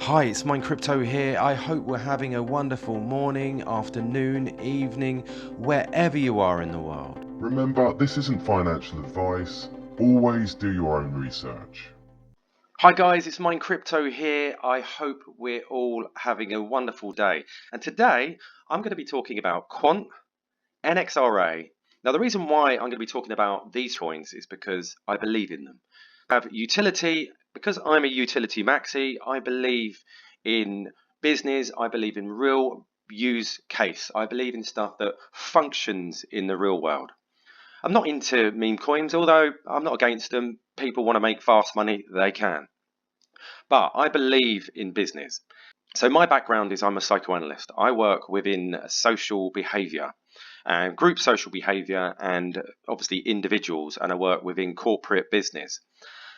Hi, it's Mine Crypto here. I hope we're having a wonderful morning, afternoon, evening, wherever you are in the world. Remember, this isn't financial advice. Always do your own research. Hi guys, it's Mine Crypto here. I hope we're all having a wonderful day. And today I'm going to be talking about QUANT, NXRA. Now the reason why I'm going to be talking about these coins is because I believe in them. I have utility. Because I'm a utility maxi, I believe in business, I believe in real use case. I believe in stuff that functions in the real world. I'm not into meme coins, although I'm not against them. People want to make fast money, they can. But I believe in business. So my background is I'm a psychoanalyst. I work within social behavior and group social behavior and obviously individuals, and I work within corporate business.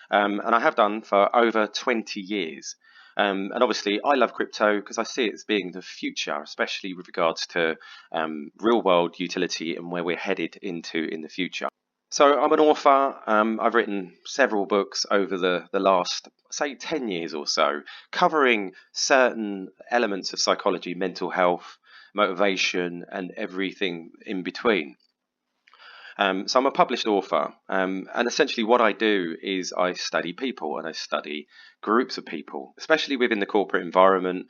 And I have done for over 20 years. And obviously, I love crypto because I see it as being the future, especially with regards to real world utility and where we're headed into in the future. So I'm an author. I've written several books over the last, say, 10 years or so, covering certain elements of psychology, mental health, motivation, and everything in between. So I'm a published author, and essentially what I do is I study people and I study groups of people, especially within the corporate environment,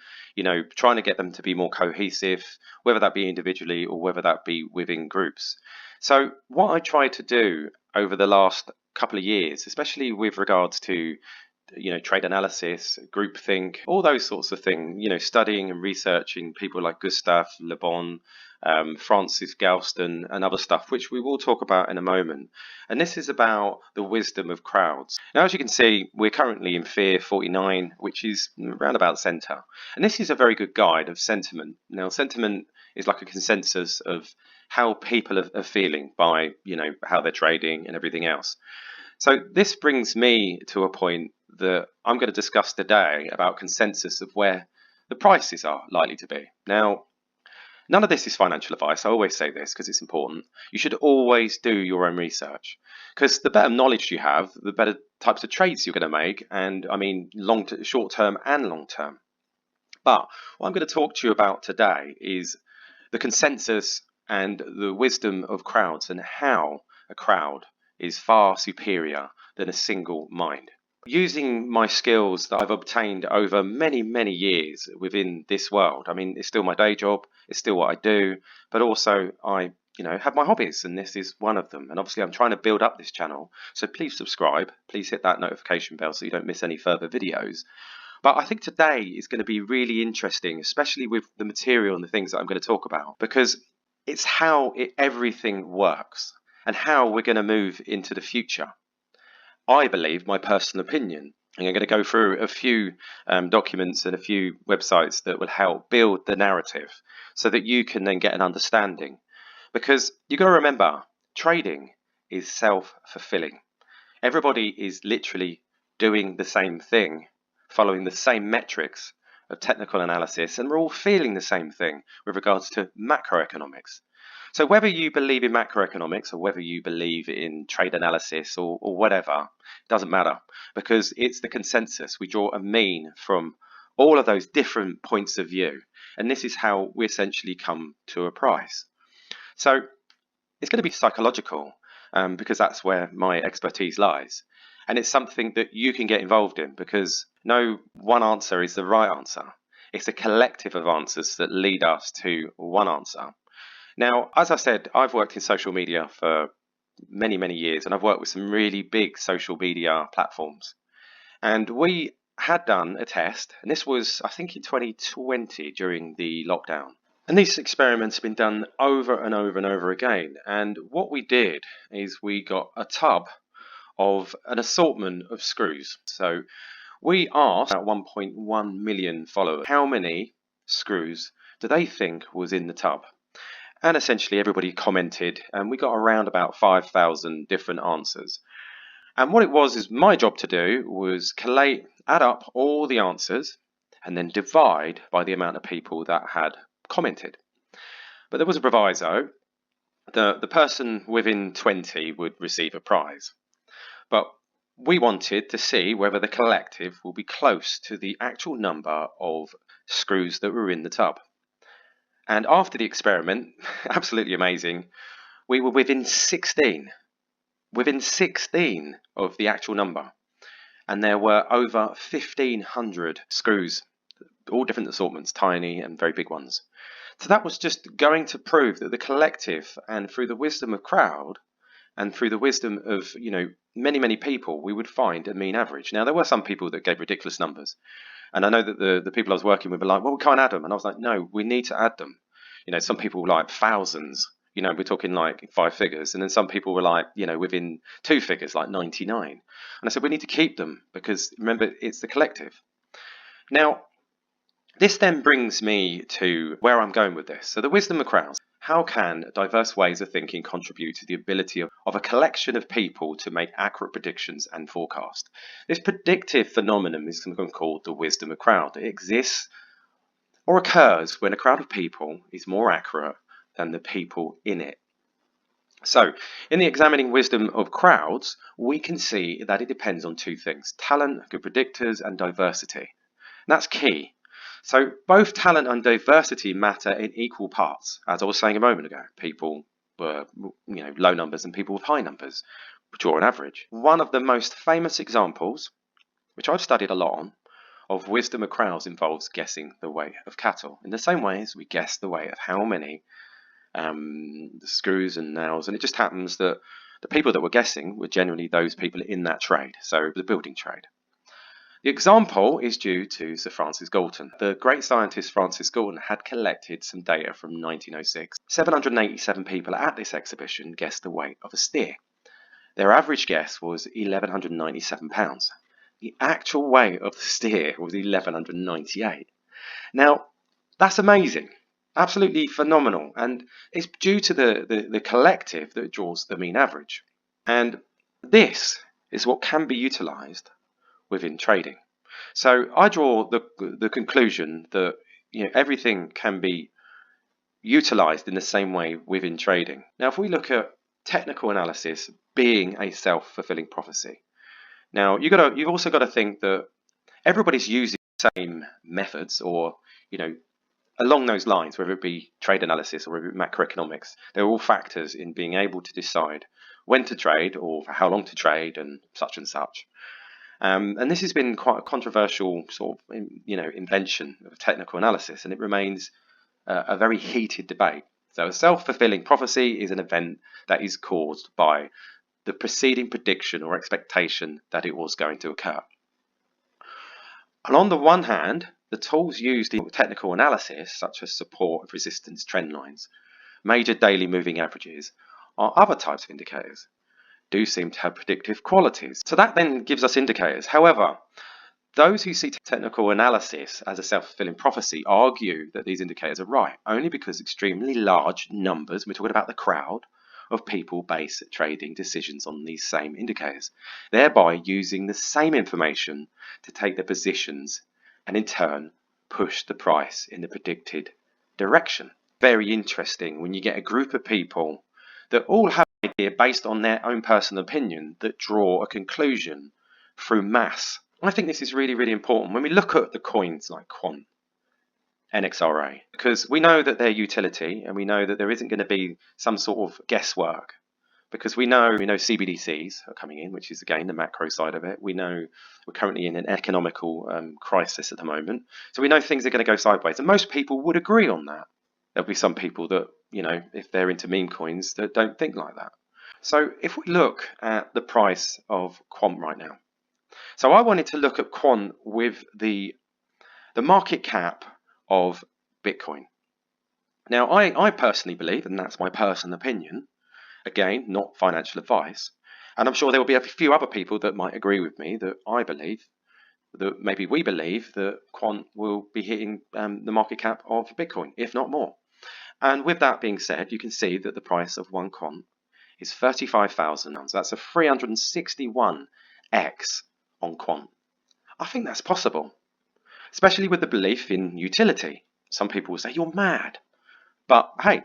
trying to get them to be more cohesive, whether that be individually or whether that be within groups. So what I try to do over the last couple of years, especially with regards to trade analysis, groupthink, all those sorts of things, studying and researching people like Gustav Le Bon, Francis Galston, and other stuff, which we will talk about in a moment. And this is about the wisdom of crowds. Now, as you can see, we're currently in Fear 49, which is around about center. And this is a very good guide of sentiment. Now, sentiment is like a consensus of how people are feeling by, how they're trading and everything else. So this brings me to a point that I'm going to discuss today about consensus of where the prices are likely to be. Now, none of this is financial advice. I always say this because it's important. You should always do your own research because the better knowledge you have, the better types of trades you're going to make. And I mean, short term and long term. But what I'm going to talk to you about today is the consensus and the wisdom of crowds and how a crowd is far superior than a single mind. Using my skills that I've obtained over many, many years within this world, I mean, it's still my day job, it's still what I do, but also I have my hobbies, and this is one of them. And obviously I'm trying to build up this channel, so please subscribe, please hit that notification bell so you don't miss any further videos. But I think today is going to be really interesting, especially with the material and the things that I'm going to talk about, because it's how everything works and how we're going to move into the future. I believe, my personal opinion, and I'm going to go through a few documents and a few websites that will help build the narrative so that you can then get an understanding. Because you've got to remember, trading is self-fulfilling. Everybody is literally doing the same thing, following the same metrics of technical analysis, and we're all feeling the same thing with regards to macroeconomics. So whether you believe in macroeconomics or whether you believe in trade analysis or whatever, doesn't matter, because it's the consensus. We draw a mean from all of those different points of view, and this is how we essentially come to a price. So it's going to be psychological, because that's where my expertise lies. And it's something that you can get involved in because no one answer is the right answer. It's a collective of answers that lead us to one answer. Now, as I said, I've worked in social media for many, many years, and I've worked with some really big social media platforms. And we had done a test, and this was, I think, in 2020 during the lockdown. And these experiments have been done over and over and over again. And what we did is we got a tub of an assortment of screws. So we asked about 1.1 million followers how many screws do they think was in the tub. And essentially everybody commented, and we got around about 5,000 different answers. And what it was is my job to do was add up all the answers and then divide by the amount of people that had commented. But there was a proviso. The person within 20 would receive a prize. But we wanted to see whether the collective will be close to the actual number of screws that were in the tub. And after the experiment, absolutely amazing, we were within 16 of the actual number. And there were over 1,500 screws, all different assortments, tiny and very big ones. So that was just going to prove that the collective, and through the wisdom of crowd, and through the wisdom of, many people, we would find a mean average. Now, there were some people that gave ridiculous numbers. And I know that the people I was working with were like, well, we can't add them. And I was like, no, we need to add them. Some people like thousands, we're talking like 5 figures. And then some people were like, within 2 figures, like 99. And I said, we need to keep them because remember, it's the collective. Now, this then brings me to where I'm going with this. So the wisdom of crowds. How can diverse ways of thinking contribute to the ability of a collection of people to make accurate predictions and forecast? This predictive phenomenon is something called the wisdom of crowd. It exists or occurs when a crowd of people is more accurate than the people in it. So, in the examining wisdom of crowds, we can see that it depends on 2 things: talent, good predictors, and diversity. And that's key. So both talent and diversity matter in equal parts. As I was saying a moment ago, people were, low numbers and people with high numbers draw an average. One of the most famous examples, which I've studied a lot on, of wisdom of crowds involves guessing the weight of cattle. In the same way as we guess the weight of how many the screws and nails, and it just happens that the people that were guessing were generally those people in that trade, so the building trade. The example is due to Sir Francis Galton. The great scientist Francis Galton had collected some data from 1906. 787 people at this exhibition guessed the weight of a steer. Their average guess was 1,197 pounds. The actual weight of the steer was 1,198. Now, that's amazing. Absolutely phenomenal. And it's due to the collective that draws the mean average. And this is what can be utilized within trading. So I draw the conclusion that everything can be utilized in the same way within trading. Now, if we look at technical analysis being a self-fulfilling prophecy, now you've also got to think that everybody's using the same methods, or along those lines, whether it be trade analysis or whether it be macroeconomics. They're all factors in being able to decide when to trade or for how long to trade and such and such. And this has been quite a controversial sort of, invention of technical analysis, and it remains a very heated debate. So a self-fulfilling prophecy is an event that is caused by the preceding prediction or expectation that it was going to occur. And on the one hand, the tools used in technical analysis, such as support, resistance, trend lines, major daily moving averages, are other types of indicators, do seem to have predictive qualities. So that then gives us indicators. However, those who see technical analysis as a self-fulfilling prophecy argue that these indicators are right, only because extremely large numbers, we're talking about the crowd, of people base trading decisions on these same indicators, thereby using the same information to take their positions and in turn push the price in the predicted direction. Very interesting when you get a group of people that all have an idea based on their own personal opinion that draw a conclusion through mass. I think this is really, really important when we look at the coins like QUANT, NXRA, because we know that their utility, and we know that there isn't going to be some sort of guesswork, because we know CBDCs are coming in, which is again the macro side of it. We know we're currently in an economical crisis at the moment, so we know things are going to go sideways, and most people would agree on that. There'll be some people that, if they're into meme coins, that don't think like that. So if we look at the price of QUANT right now, so I wanted to look at QUANT with the market cap of Bitcoin. Now, I personally believe, and that's my personal opinion, again, not financial advice, and I'm sure there will be a few other people that might agree with me, that I believe, that maybe we believe that QUANT will be hitting the market cap of Bitcoin, if not more. And with that being said, you can see that the price of one QUANT is 35,000 pounds. That's a 361x on QUANT. I think that's possible, especially with the belief in utility. Some people will say, you're mad. But hey,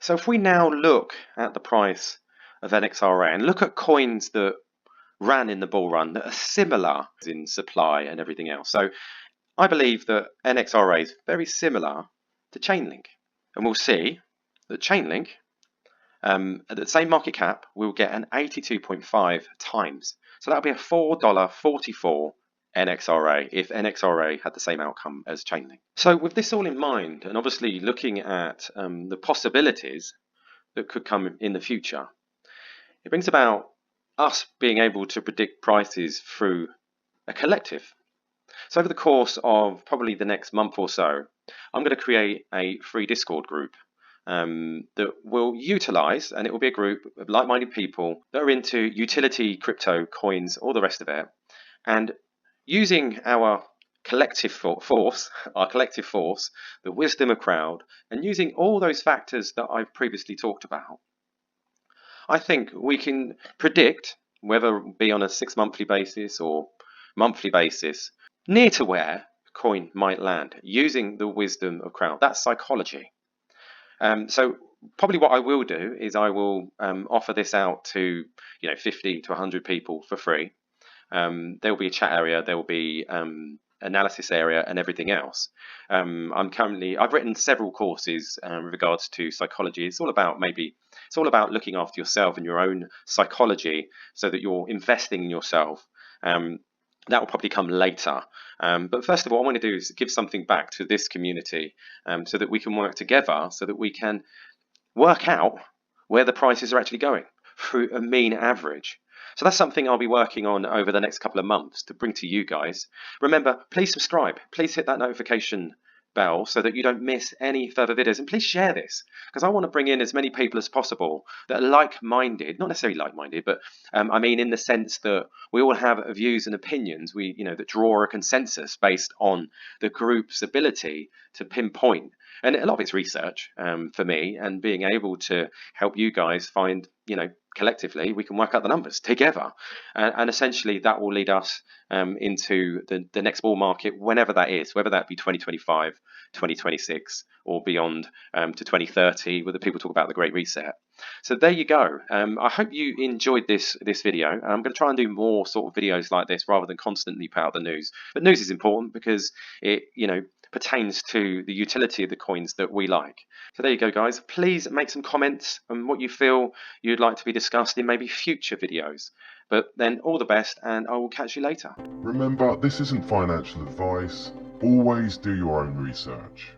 so if we now look at the price of NXRA and look at coins that ran in the bull run that are similar in supply and everything else. So I believe that NXRA is very similar to Chainlink, and we'll see that Chainlink at the same market cap will get an 82.5 times. So that'll be a $4.44 NXRA if NXRA had the same outcome as Chainlink. So with this all in mind, and obviously looking at the possibilities that could come in the future, it brings about us being able to predict prices through a collective. So over the course of probably the next month or so, I'm going to create a free Discord group that will utilize, and it will be a group of like-minded people that are into utility, crypto, coins, all the rest of it, and using our collective force, the wisdom of crowd, and using all those factors that I've previously talked about, I think we can predict, whether it be on a 6-monthly basis or monthly basis, near to where coin might land using the wisdom of crowd. That's psychology. So probably what I will do is I will offer this out to 50 to 100 people for free. There will be a chat area, there will be analysis area, and everything else. I've written several courses with regards to psychology. It's all about looking after yourself and your own psychology, so that you're investing in yourself. That will probably come later. But first of all, what I want to do is give something back to this community so that we can work together, so that we can work out where the prices are actually going through a mean average. So that's something I'll be working on over the next couple of months to bring to you guys. Remember, please subscribe. Please hit that notification bell so that you don't miss any further videos, and please share this, because I want to bring in as many people as possible that are like-minded, not necessarily like-minded, but I mean in the sense that we all have views and opinions that draw a consensus based on the group's ability to pinpoint, and a lot of it's research for me, and being able to help you guys find, collectively we can work out the numbers together, and essentially that will lead us into the next bull market, whenever that is, whether that be 2025, 2026, or beyond to 2030, where the people talk about the Great Reset. So there you go. I hope you enjoyed this video. I'm going to try and do more sort of videos like this rather than constantly put out the news. But news is important because it pertains to the utility of the coins that we like. So there you go, guys. Please make some comments on what you feel you'd like to be discussed in maybe future videos. But then all the best, and I will catch you later. Remember, this isn't financial advice. Always do your own research.